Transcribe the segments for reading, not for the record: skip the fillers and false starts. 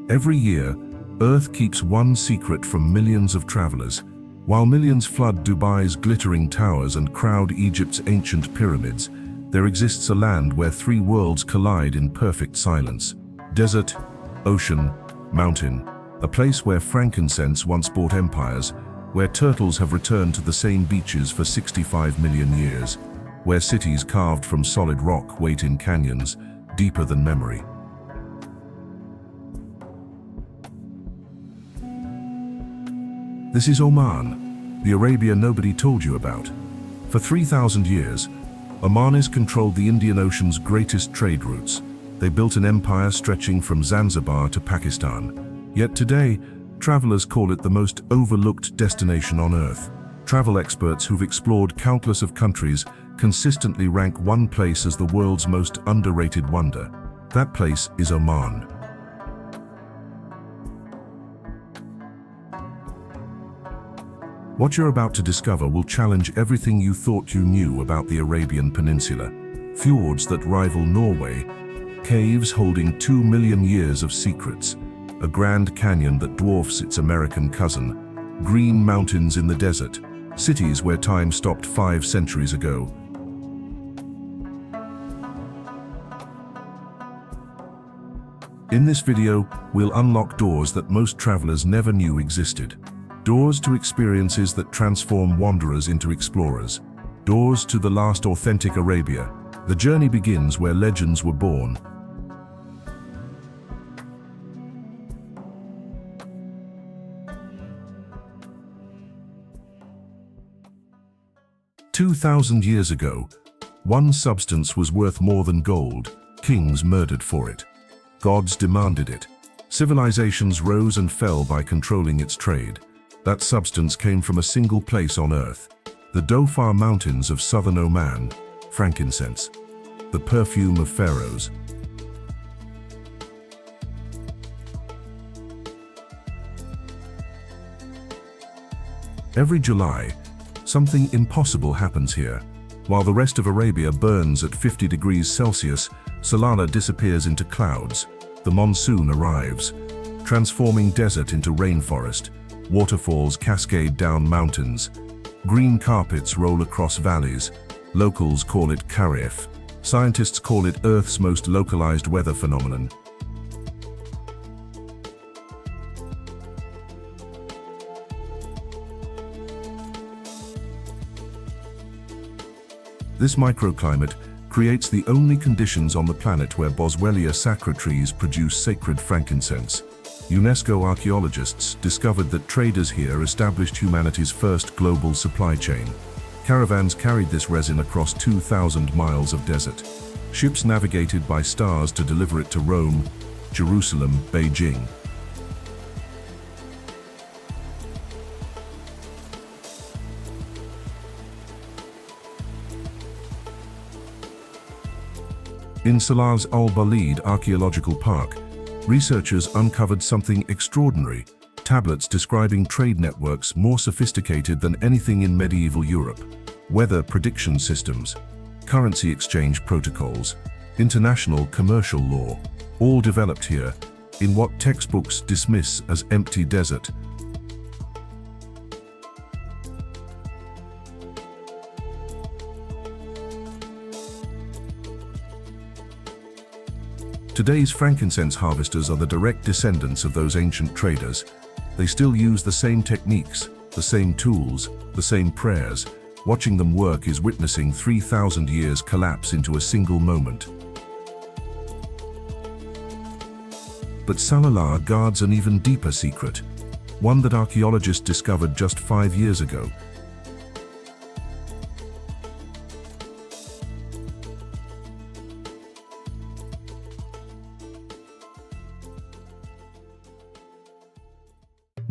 Every year, Earth keeps one secret from millions of travelers. While millions flood Dubai's glittering towers and crowd Egypt's ancient pyramids, there exists a land where three worlds collide in perfect silence. Desert, ocean, mountain. A place where frankincense once brought empires, where turtles have returned to the same beaches for 65 million years, where cities carved from solid rock wait in canyons, deeper than memory. This is Oman, the Arabia nobody told you about. For 3,000 years, Omanis controlled the Indian Ocean's greatest trade routes. They built an empire stretching from Zanzibar to Pakistan. Yet today, travelers call it the most overlooked destination on Earth. Travel experts who've explored countless of countries consistently rank one place as the world's most underrated wonder. That place is Oman. What you're about to discover will challenge everything you thought you knew about the Arabian Peninsula. Fjords that rival Norway, caves holding 2 million years of secrets, a grand canyon that dwarfs its American cousin, green mountains in the desert, cities where time stopped 5 centuries ago. In this video, we'll unlock doors that most travelers never knew existed. Doors to experiences that transform wanderers into explorers. Doors to the last authentic Arabia. The journey begins where legends were born. "2,000 years ago, one substance was worth more than gold. Kings murdered for it. Gods demanded it. Civilizations rose and fell by controlling its trade. That substance came from a single place on Earth, the Dhofar Mountains of southern Oman, frankincense, the perfume of pharaohs. Every July, something impossible happens here. While the rest of Arabia burns at 50 degrees Celsius, Salalah disappears into clouds. The monsoon arrives, transforming desert into rainforest. Waterfalls cascade down mountains. Green carpets roll across valleys. Locals call it Kharif. Scientists call it Earth's most localized weather phenomenon. This microclimate creates the only conditions on the planet where Boswellia sacra trees produce sacred frankincense. UNESCO archaeologists discovered that traders here established humanity's first global supply chain. Caravans carried this resin across 2,000 miles of desert. Ships navigated by stars to deliver it to Rome, Jerusalem, Beijing. In Salah's Al-Balid archaeological park, researchers uncovered something extraordinary: tablets describing trade networks more sophisticated than anything in medieval Europe, weather prediction systems, currency exchange protocols, international commercial law, all developed here in what textbooks dismiss as empty desert. Today's frankincense harvesters are the direct descendants of those ancient traders. They still use the same techniques, the same tools, the same prayers. Watching them work is witnessing 3,000 years collapse into a single moment. But Salalah guards an even deeper secret, one that archaeologists discovered just 5 years ago.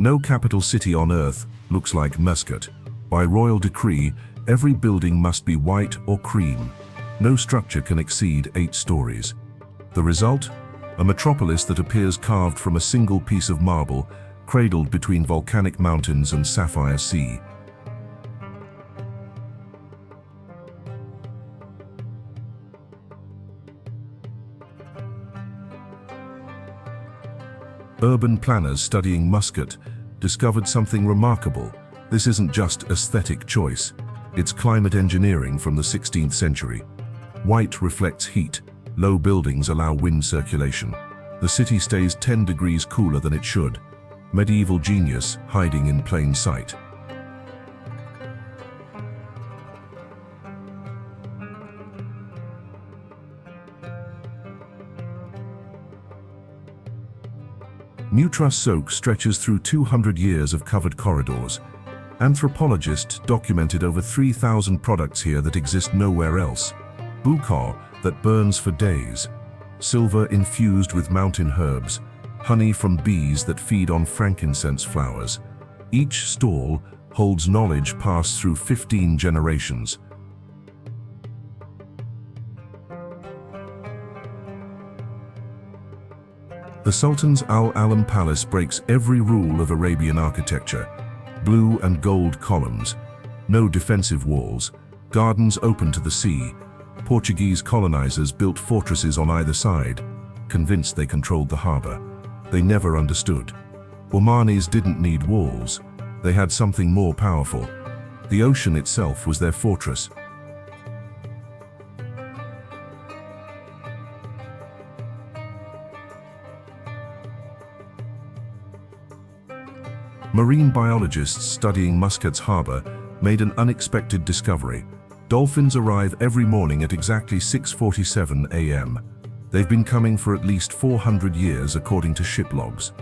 No capital city on Earth looks like Muscat. By royal decree, every building must be white or cream. No structure can exceed 8 stories. The result? A metropolis that appears carved from a single piece of marble, cradled between volcanic mountains and sapphire sea. Urban planners studying Muscat discovered something remarkable. This isn't just aesthetic choice, it's climate engineering from the 16th century. White reflects heat, low buildings allow wind circulation. The city stays 10 degrees cooler than it should. Medieval genius hiding in plain sight. Nutra Soak stretches through 200 years of covered corridors. Anthropologists documented over 3,000 products here that exist nowhere else. Bukhar that burns for days. Silver infused with mountain herbs. Honey from bees that feed on frankincense flowers. Each stall holds knowledge passed through 15 generations. The Sultans' Al-Alam Palace breaks every rule of Arabian architecture. Blue and gold columns, no defensive walls, gardens open to the sea. Portuguese colonizers built fortresses on either side, convinced they controlled the harbor. They never understood. Omanis didn't need walls. They had something more powerful. The ocean itself was their fortress. Marine biologists studying Muscat's harbor made an unexpected discovery. Dolphins arrive every morning at exactly 6:47 a.m. They've been coming for at least 400 years according to ship logs.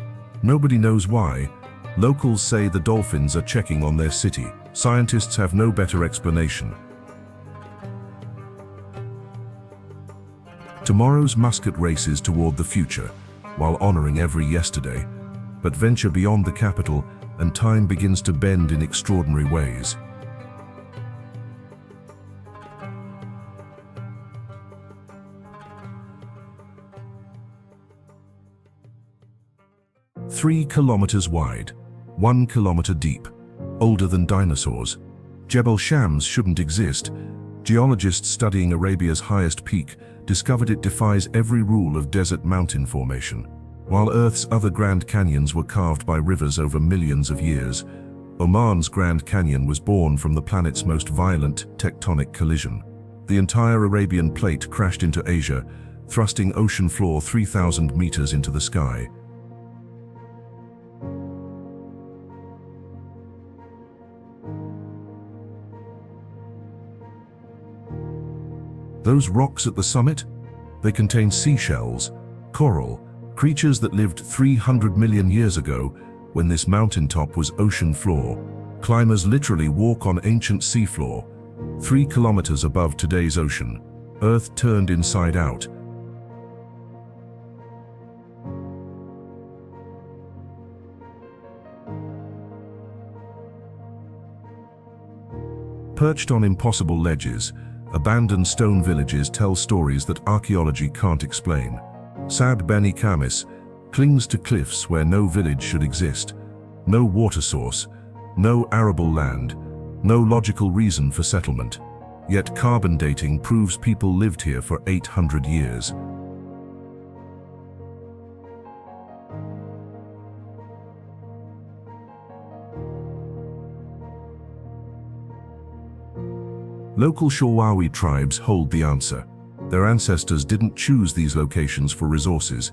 Nobody knows why. Locals say the dolphins are checking on their city. Scientists have no better explanation. Tomorrow's Muscat races toward the future, while honoring every yesterday. But venture beyond the capital, and time begins to bend in extraordinary ways. "3 kilometers wide, 1 kilometer deep, older than dinosaurs. Jebel Shams shouldn't exist. Geologists studying Arabia's highest peak discovered it defies every rule of desert mountain formation. While Earth's other Grand Canyons were carved by rivers over millions of years, Oman's Grand Canyon was born from the planet's most violent tectonic collision. The entire Arabian plate crashed into Asia, thrusting ocean floor 3,000 meters into the sky. Those rocks at the summit? They contain seashells, coral, creatures that lived 300 million years ago when this mountaintop was ocean floor. Climbers literally walk on ancient seafloor, 3 kilometers above today's ocean. Earth turned inside out. Perched on impossible ledges, abandoned stone villages tell stories that archaeology can't explain. Shab Bani clings to cliffs where no village should exist. No water source, no arable land, no logical reason for settlement. Yet carbon dating proves people lived here for 800 years. Local Shawawi tribes hold the answer. Their ancestors didn't choose these locations for resources,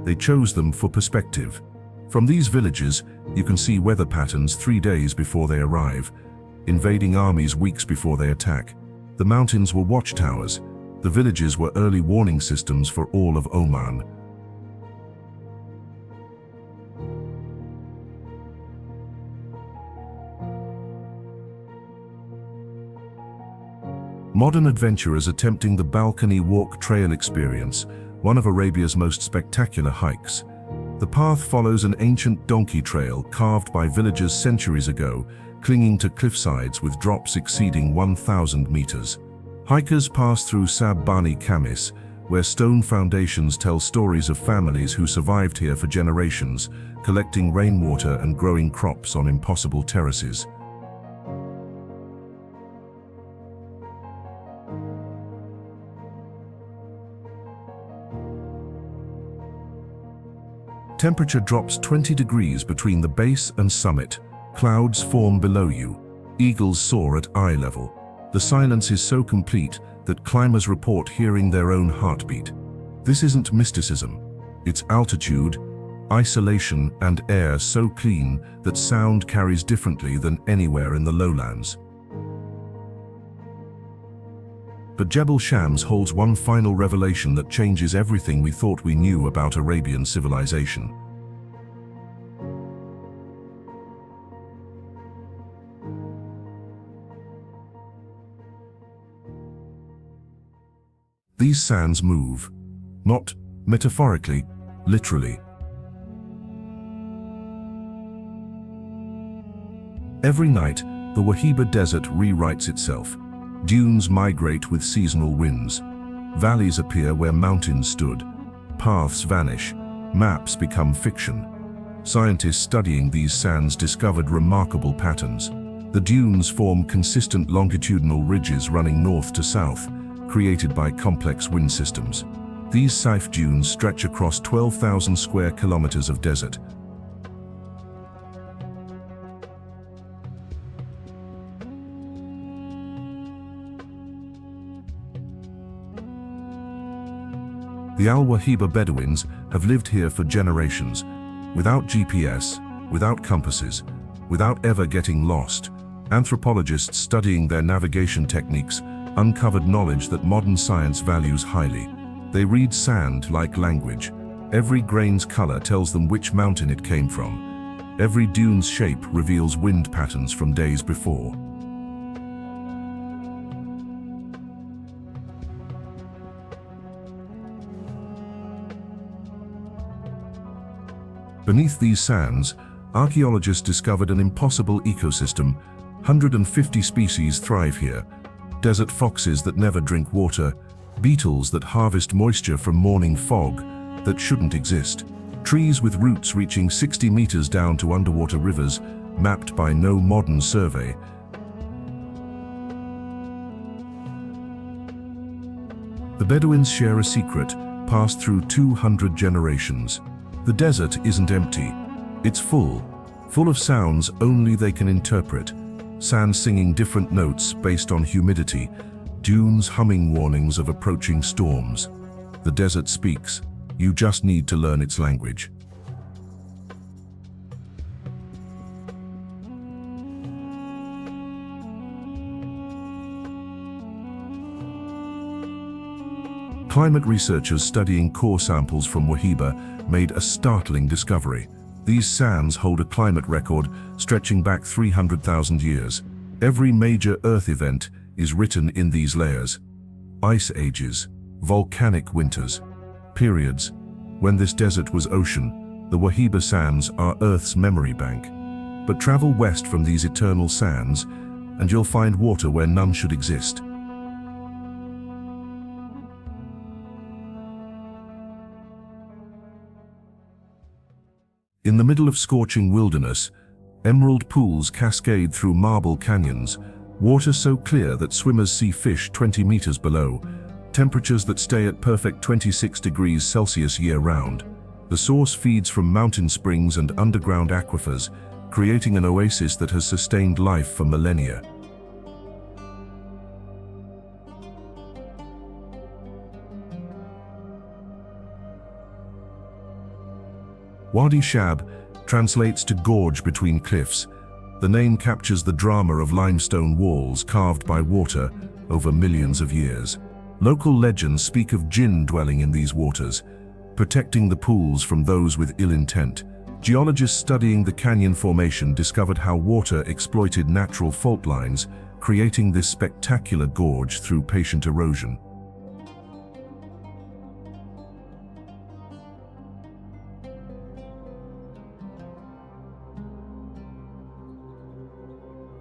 they chose them for perspective. From these villages, you can see weather patterns 3 days before they arrive, invading armies weeks before they attack. The mountains were watchtowers, the villages were early warning systems for all of Oman. Modern adventurers attempting the balcony walk trail experience, one of Arabia's most spectacular hikes. The path follows an ancient donkey trail carved by villagers centuries ago, clinging to cliffsides with drops exceeding 1,000 meters. Hikers pass through Shab Bani, where stone foundations tell stories of families who survived here for generations, collecting rainwater and growing crops on impossible terraces. Temperature drops 20 degrees between the base and summit. Clouds form below you. Eagles soar at eye level. The silence is so complete that climbers report hearing their own heartbeat. This isn't mysticism. It's altitude, isolation, and air so clean that sound carries differently than anywhere in the lowlands. But Jebel Shams holds one final revelation that changes everything we thought we knew about Arabian civilization. These sands move, not metaphorically, literally. Every night, the Wahiba desert rewrites itself. Dunes migrate with seasonal winds. Valleys appear where mountains stood. Paths vanish. Maps become fiction. Scientists studying these sands discovered remarkable patterns. The dunes form consistent longitudinal ridges running north to south, created by complex wind systems. These Saif dunes stretch across 12,000 square kilometers of desert. The Al-Wahiba Bedouins have lived here for generations, without GPS, without compasses, without ever getting lost. Anthropologists studying their navigation techniques uncovered knowledge that modern science values highly. They read sand like language. Every grain's color tells them which mountain it came from. Every dune's shape reveals wind patterns from days before. Beneath these sands, archaeologists discovered an impossible ecosystem. 150 species thrive here. Desert foxes that never drink water, beetles that harvest moisture from morning fog that shouldn't exist, trees with roots reaching 60 meters down to underwater rivers, mapped by no modern survey. The Bedouins share a secret passed through 200 generations. The desert isn't empty. It's full of sounds only they can interpret. Sand singing different notes based on humidity, dunes humming warnings of approaching storms. The desert speaks. You just need to learn its language. Climate researchers studying core samples from Wahiba made a startling discovery. These sands hold a climate record stretching back 300,000 years. Every major Earth event is written in these layers. Ice ages, volcanic winters, periods. When this desert was ocean, the Wahiba sands are Earth's memory bank. But travel west from these eternal sands, and you'll find water where none should exist. In the middle of scorching wilderness, emerald pools cascade through marble canyons, water so clear that swimmers see fish 20 meters below, temperatures that stay at perfect 26 degrees Celsius year-round. The source feeds from mountain springs and underground aquifers, creating an oasis that has sustained life for millennia. Wadi Shab translates to gorge between cliffs. The name captures the drama of limestone walls carved by water over millions of years. Local legends speak of Djinn dwelling in these waters, protecting the pools from those with ill intent. Geologists studying the canyon formation discovered how water exploited natural fault lines, creating this spectacular gorge through patient erosion.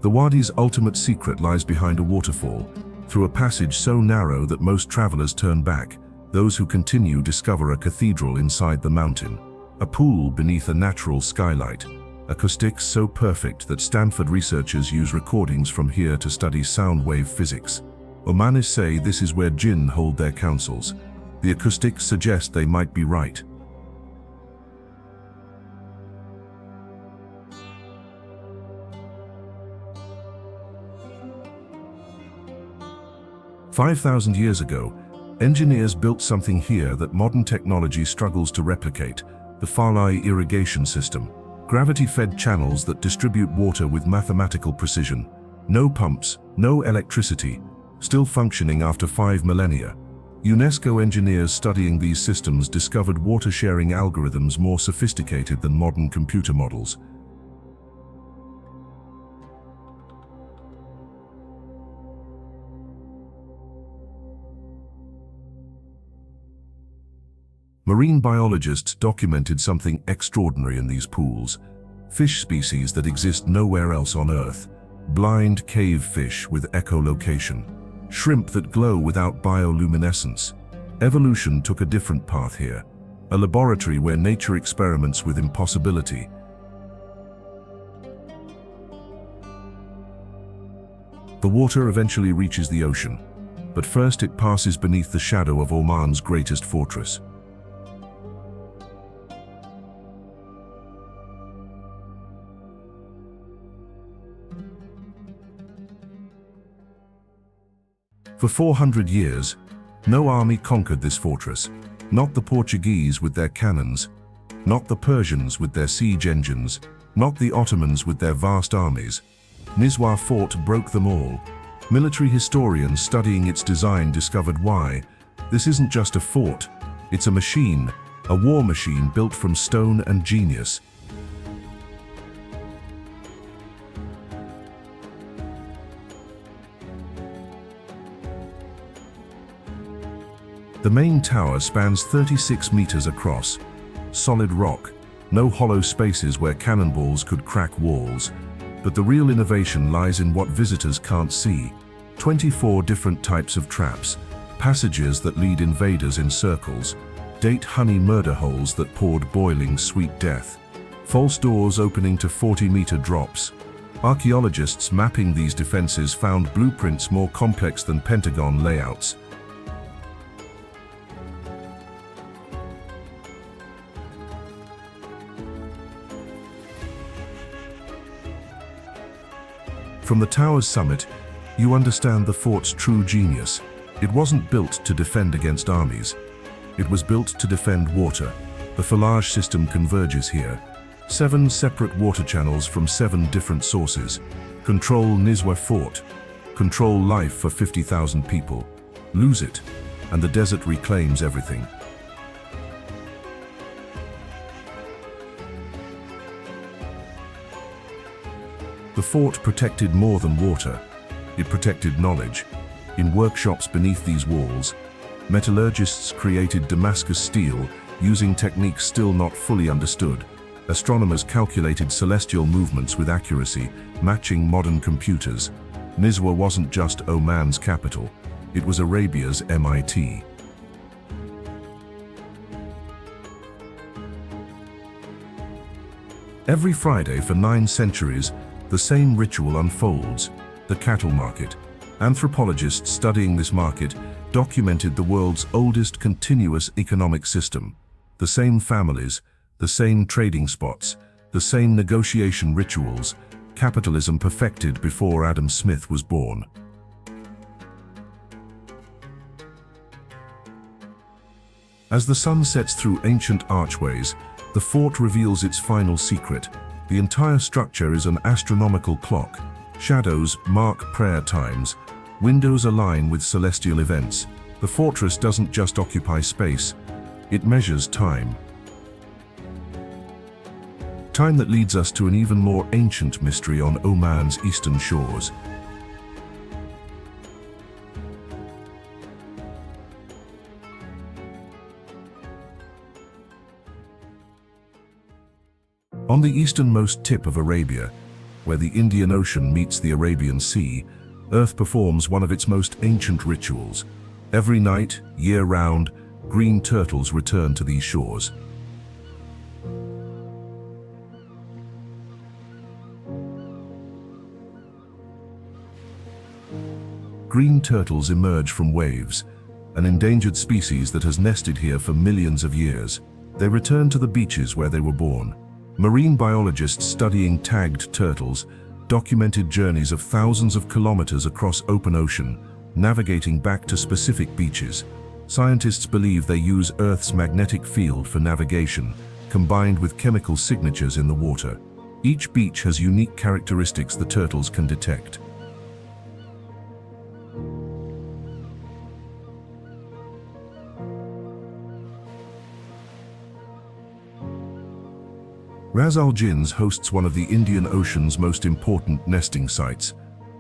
The Wadi's ultimate secret lies behind a waterfall, through a passage so narrow that most travelers turn back. Those who continue discover a cathedral inside the mountain, a pool beneath a natural skylight, acoustics so perfect that Stanford researchers use recordings from here to study sound wave physics. Omanis say this is where Djinn hold their councils. The acoustics suggest they might be right. 5,000 years ago, engineers built something here that modern technology struggles to replicate: the Bahla irrigation system. Gravity-fed channels that distribute water with mathematical precision. No pumps, no electricity, still functioning after 5 millennia. UNESCO engineers studying these systems discovered water-sharing algorithms more sophisticated than modern computer models. Marine biologists documented something extraordinary in these pools: fish species that exist nowhere else on Earth. Blind cave fish with echolocation. Shrimp that glow without bioluminescence. Evolution took a different path here. A laboratory where nature experiments with impossibility. The water eventually reaches the ocean, but first it passes beneath the shadow of Oman's greatest fortress. For 400 years, no army conquered this fortress. Not the Portuguese with their cannons, not the Persians with their siege engines, not the Ottomans with their vast armies. Nizwa fort broke them all. Military historians studying its design discovered why. This isn't just a fort, it's a machine, a war machine built from stone and genius. The main tower spans 36 meters across. Solid rock, no hollow spaces where cannonballs could crack walls. But the real innovation lies in what visitors can't see. 24 different types of traps, passages that lead invaders in circles, date honey murder holes that poured boiling sweet death, false doors opening to 40-meter drops. Archaeologists mapping these defenses found blueprints more complex than Pentagon layouts. From the tower's summit, you understand the fort's true genius. It wasn't built to defend against armies. It was built to defend water. The filage system converges here. 7 separate water channels from 7 different sources. Control Nizwa fort. Control life for 50,000 people. Lose it, and the desert reclaims everything. The fort protected more than water. It protected knowledge. In workshops beneath these walls, metallurgists created Damascus steel using techniques still not fully understood. Astronomers calculated celestial movements with accuracy, matching modern computers. Nizwa wasn't just Oman's capital, it was Arabia's MIT. Every Friday for 9 centuries, the same ritual unfolds: the cattle market. Anthropologists studying this market documented the world's oldest continuous economic system. The same families, the same trading spots, the same negotiation rituals, capitalism perfected before Adam Smith was born. As the sun sets through ancient archways, the fort reveals its final secret. The entire structure is an astronomical clock. Shadows mark prayer times. Windows align with celestial events. The fortress doesn't just occupy space, it measures time. Time that leads us to an even more ancient mystery on Oman's eastern shores. On the easternmost tip of Arabia, where the Indian Ocean meets the Arabian Sea, Earth performs one of its most ancient rituals. Every night, year-round, green turtles return to these shores. Green turtles emerge from waves, an endangered species that has nested here for millions of years. They return to the beaches where they were born. Marine biologists studying tagged turtles documented journeys of thousands of kilometers across open ocean, navigating back to specific beaches. Scientists believe they use Earth's magnetic field for navigation, combined with chemical signatures in the water. Each beach has unique characteristics the turtles can detect. Ras Al Jinz hosts one of the Indian Ocean's most important nesting sites,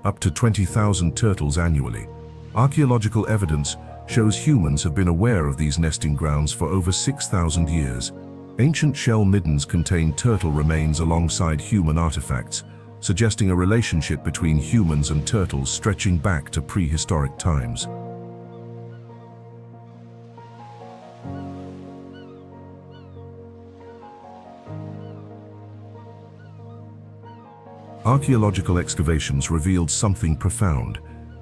up to 20,000 turtles annually. Archaeological evidence shows humans have been aware of these nesting grounds for over 6,000 years. Ancient shell middens contain turtle remains alongside human artifacts, suggesting a relationship between humans and turtles stretching back to prehistoric times. Archaeological excavations revealed something profound.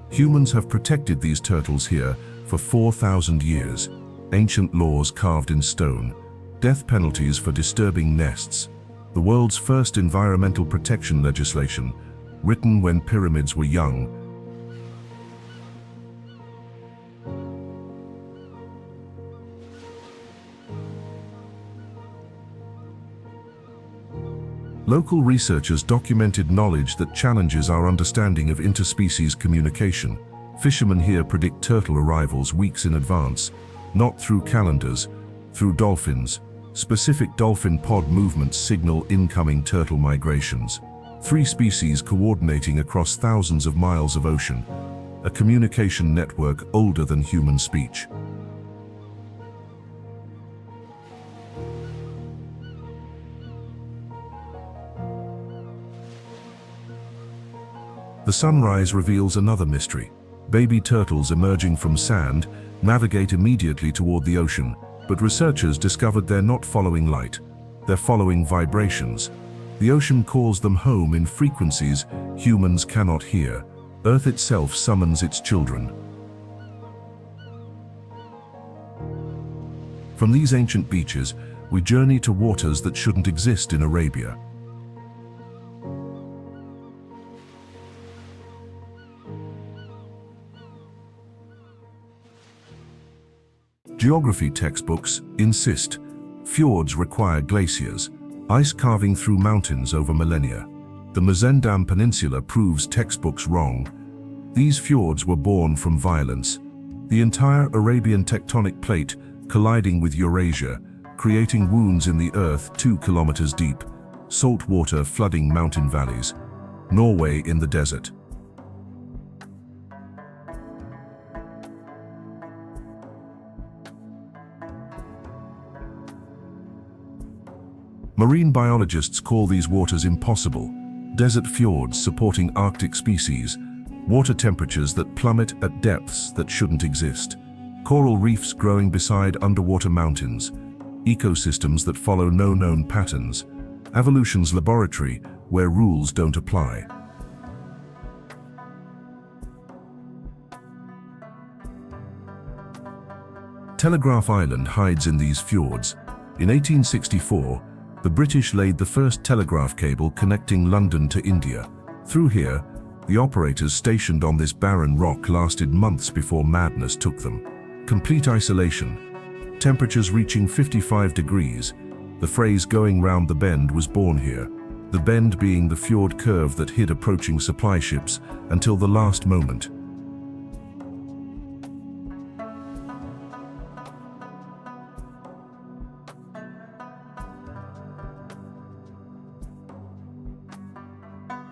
Humans have protected these turtles here for 4,000 years. Ancient laws carved in stone, death penalties for disturbing nests, the world's first environmental protection legislation, written when pyramids were young. Local researchers documented knowledge that challenges our understanding of interspecies communication. Fishermen here predict turtle arrivals weeks in advance, not through calendars, through dolphins. Specific dolphin pod movements signal incoming turtle migrations. 3 species coordinating across thousands of miles of ocean, a communication network older than human speech. The sunrise reveals another mystery. Baby turtles emerging from sand navigate immediately toward the ocean, but researchers discovered they're not following light. They're following vibrations. The ocean calls them home in frequencies humans cannot hear. Earth itself summons its children. From these ancient beaches, we journey to waters that shouldn't exist in Arabia. Geography textbooks insist fjords require glaciers, ice carving through mountains over millennia. The Musandam Peninsula proves textbooks wrong. These fjords were born from violence. The entire Arabian tectonic plate colliding with Eurasia, creating wounds in the earth 2 kilometers deep, salt water flooding mountain valleys. Norway in the desert. Marine biologists call these waters impossible. Desert fjords supporting Arctic species, water temperatures that plummet at depths that shouldn't exist, coral reefs growing beside underwater mountains, ecosystems that follow no known patterns, evolution's laboratory where rules don't apply. Telegraph Island hides in these fjords. In 1864, the British laid the first telegraph cable connecting London to India. Through here, the operators stationed on this barren rock lasted months before madness took them. Complete isolation. Temperatures reaching 55 degrees. The phrase "going round the bend" was born here. The bend being the fjord curve that hid approaching supply ships until the last moment.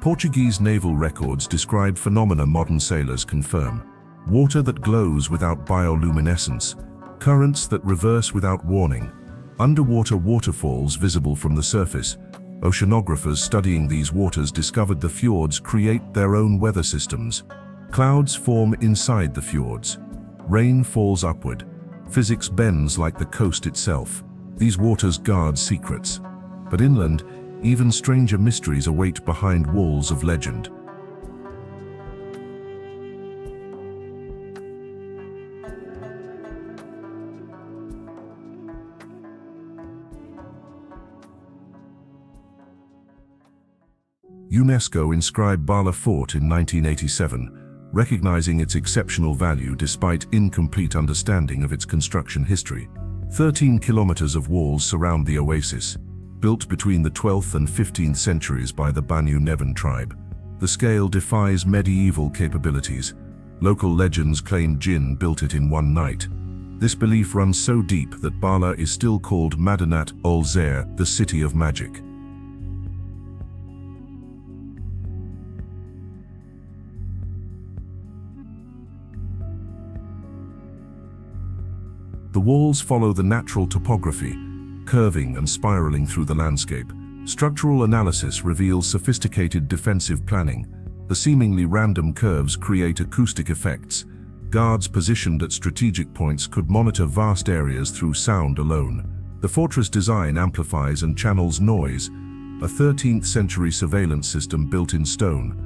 Portuguese naval records describe phenomena modern sailors confirm. Water that glows without bioluminescence, currents that reverse without warning, underwater waterfalls visible from the surface. Oceanographers studying these waters discovered the fjords create their own weather systems. Clouds form inside the fjords. Rain falls upward. Physics bends like the coast itself. These waters guard secrets. But inland, even stranger mysteries await behind walls of legend. UNESCO inscribed Bahla Fort in 1987, recognizing its exceptional value despite incomplete understanding of its construction history. 13 kilometers of walls surround the oasis, built between the 12th and 15th centuries by the Bani tribe. The scale defies medieval capabilities. Local legends claim Djinn built it in one night. This belief runs so deep that Bahla is still called Madinat ul-Zair, the city of magic. The walls follow the natural topography, curving and spiraling through the landscape. Structural analysis reveals sophisticated defensive planning. The seemingly random curves create acoustic effects. Guards positioned at strategic points could monitor vast areas through sound alone. The fortress design amplifies and channels noise, a 13th century surveillance system built in stone.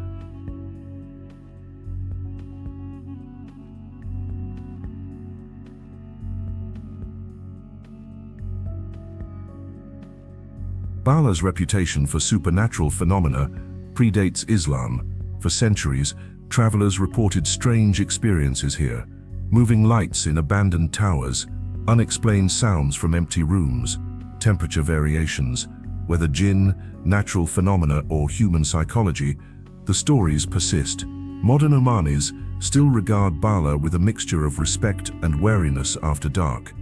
Bahla's reputation for supernatural phenomena predates Islam. For centuries, travelers reported strange experiences here: moving lights in abandoned towers, unexplained sounds from empty rooms, temperature variations. Whether Jinn, natural phenomena, or human psychology, the stories persist. Modern Omanis still regard Bahla with a mixture of respect and wariness after dark.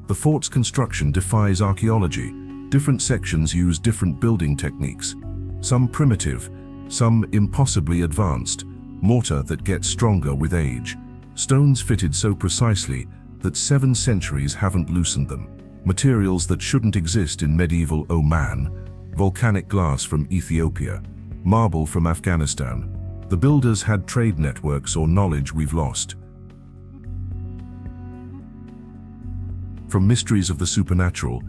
The fort's construction defies archaeology. Different sections use different building techniques. Some primitive, some impossibly advanced. Mortar that gets stronger with age. Stones fitted so precisely that 7 centuries haven't loosened them. Materials that shouldn't exist in medieval Oman. Volcanic glass from Ethiopia. Marble from Afghanistan. The builders had trade networks or knowledge we've lost. From mysteries of the supernatural,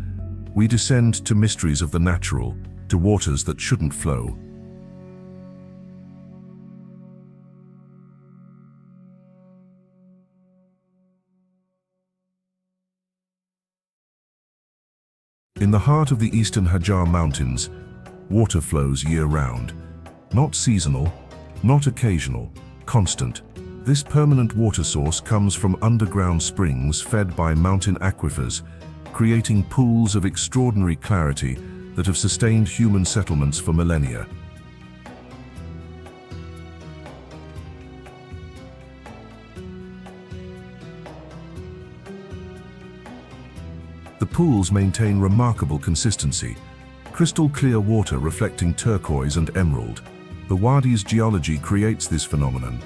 we descend to mysteries of the natural, to waters that shouldn't flow. In the heart of the eastern Hajar Mountains, water flows year-round. Not seasonal, not occasional, constant. This permanent water source comes from underground springs fed by mountain aquifers, creating pools of extraordinary clarity that have sustained human settlements for millennia. The pools maintain remarkable consistency, crystal clear water reflecting turquoise and emerald. The Wadi's geology creates this phenomenon.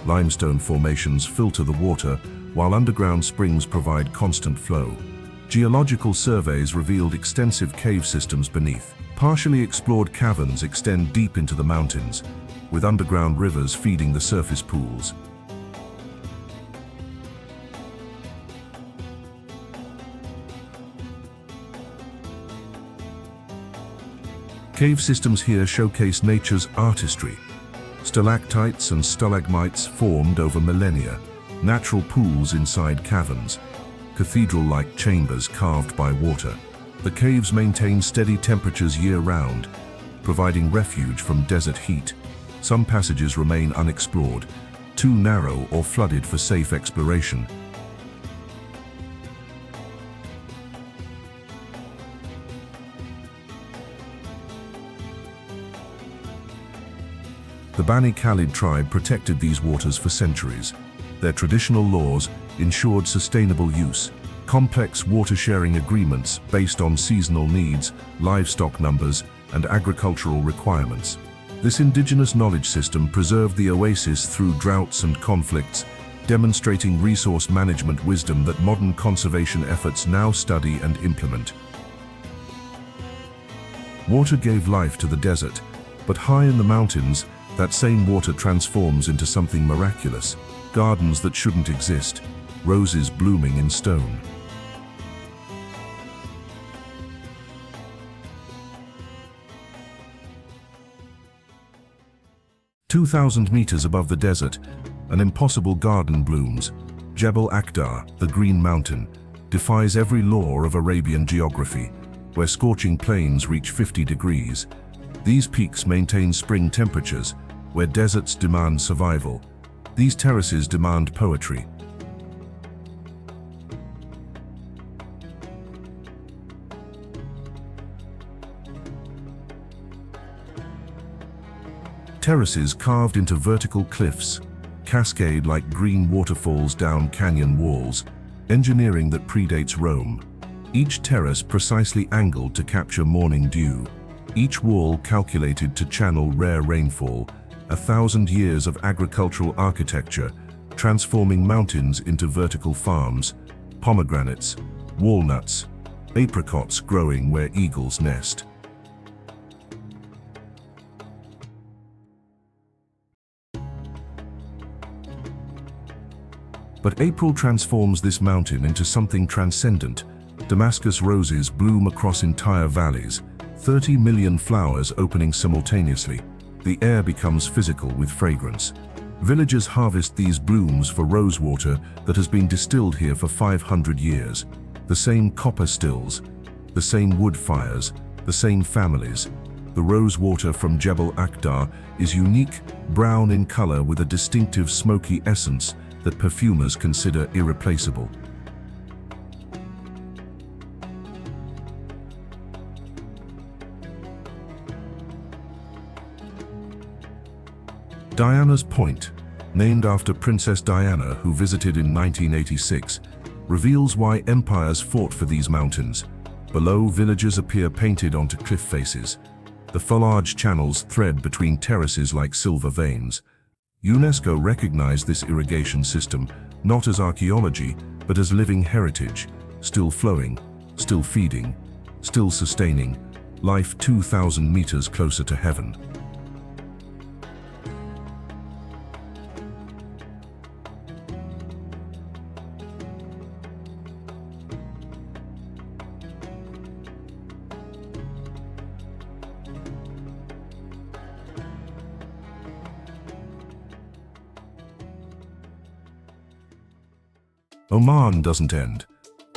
Limestone formations filter the water, while underground springs provide constant flow. Geological surveys revealed extensive cave systems beneath. Partially explored caverns extend deep into the mountains, with underground rivers feeding the surface pools. Cave systems here showcase nature's artistry. Stalactites and stalagmites formed over millennia, natural pools inside caverns, cathedral-like chambers carved by water. The caves maintain steady temperatures year-round, providing refuge from desert heat. Some passages remain unexplored, too narrow or flooded for safe exploration. The Bani Khalid tribe protected these waters for centuries. Their traditional laws ensured sustainable use. Complex water-sharing agreements based on seasonal needs, livestock numbers, and agricultural requirements. This indigenous knowledge system preserved the oasis through droughts and conflicts, demonstrating resource management wisdom that modern conservation efforts now study and implement. Water gave life to the desert, but high in the mountains, that same water transforms into something miraculous. Gardens that shouldn't exist, roses blooming in stone. "2,000 meters above the desert, an impossible garden blooms. Jebel Akhdar, the Green Mountain, defies every law of Arabian geography, where scorching plains reach 50 degrees. These peaks maintain spring temperatures, where deserts demand survival. These terraces demand poetry. Terraces carved into vertical cliffs, cascade like green waterfalls down canyon walls, engineering that predates Rome. Each terrace precisely angled to capture morning dew. Each wall calculated to channel rare rainfall. 1,000 years of agricultural architecture, transforming mountains into vertical farms, pomegranates, walnuts, apricots growing where eagles nest. But April transforms this mountain into something transcendent. Damascus roses bloom across entire valleys, 30 million flowers opening simultaneously. The air becomes physical with fragrance. Villagers harvest these blooms for rosewater that has been distilled here for 500 years. The same copper stills, the same wood fires, the same families. The rosewater from Jebel Akhdar is unique, brown in color with a distinctive smoky essence that perfumers consider irreplaceable. Diana's Point, named after Princess Diana, who visited in 1986, reveals why empires fought for these mountains. Below, villages appear painted onto cliff faces. The foliage channels thread between terraces like silver veins. UNESCO recognized this irrigation system not as archaeology, but as living heritage, still flowing, still feeding, still sustaining, life 2,000 meters closer to heaven. Oman doesn't end.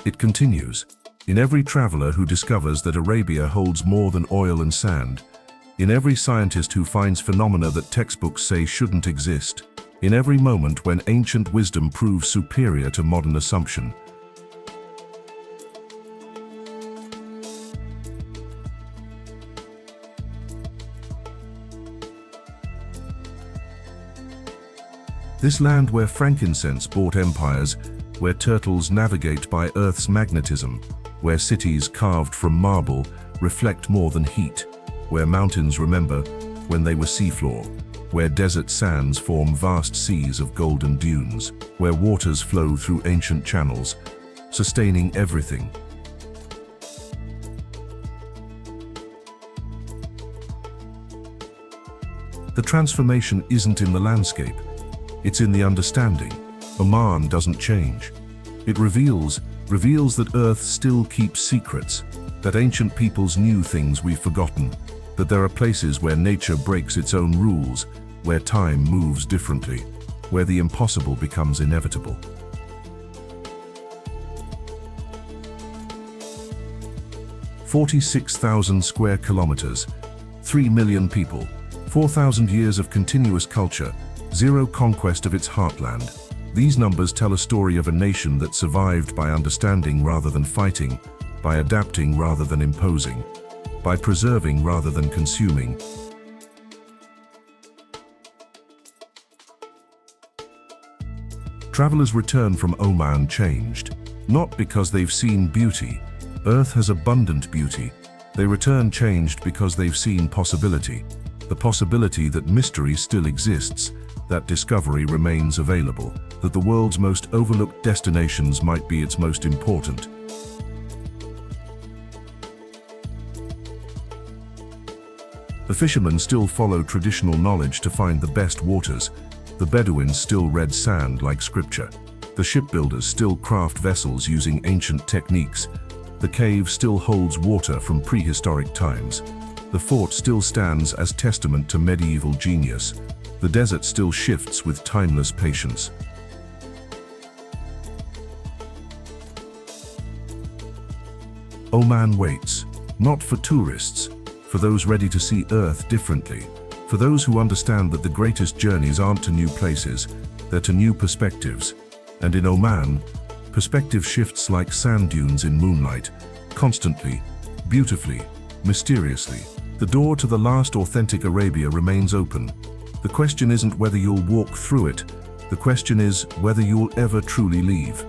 It continues. In every traveler who discovers that Arabia holds more than oil and sand, in every scientist who finds phenomena that textbooks say shouldn't exist, in every moment when ancient wisdom proves superior to modern assumption. This land where frankincense bought empires, where turtles navigate by Earth's magnetism, where cities carved from marble reflect more than heat, where mountains remember when they were seafloor, where desert sands form vast seas of golden dunes, where waters flow through ancient channels, sustaining everything. The transformation isn't in the landscape, it's in the understanding. Oman doesn't change. It reveals that Earth still keeps secrets, that ancient peoples knew things we've forgotten, that there are places where nature breaks its own rules, where time moves differently, where the impossible becomes inevitable. "46,000 square kilometers, 3 million people, 4,000 years of continuous culture, zero conquest of its heartland." These numbers tell a story of a nation that survived by understanding rather than fighting, by adapting rather than imposing, by preserving rather than consuming. Travelers return from Oman changed, not because they've seen beauty. Earth has abundant beauty. They return changed because they've seen possibility. The possibility that mystery still exists, that discovery remains available, that the world's most overlooked destinations might be its most important. The fishermen still follow traditional knowledge to find the best waters. The Bedouins still read sand like scripture. The shipbuilders still craft vessels using ancient techniques. The cave still holds water from prehistoric times. The fort still stands as testament to medieval genius. The desert still shifts with timeless patience. Oman waits, not for tourists, for those ready to see Earth differently, for those who understand that the greatest journeys aren't to new places, they're to new perspectives. And in Oman, perspective shifts like sand dunes in moonlight, constantly, beautifully, mysteriously. The door to the last authentic Arabia remains open. The question isn't whether you'll walk through it, the question is whether you'll ever truly leave.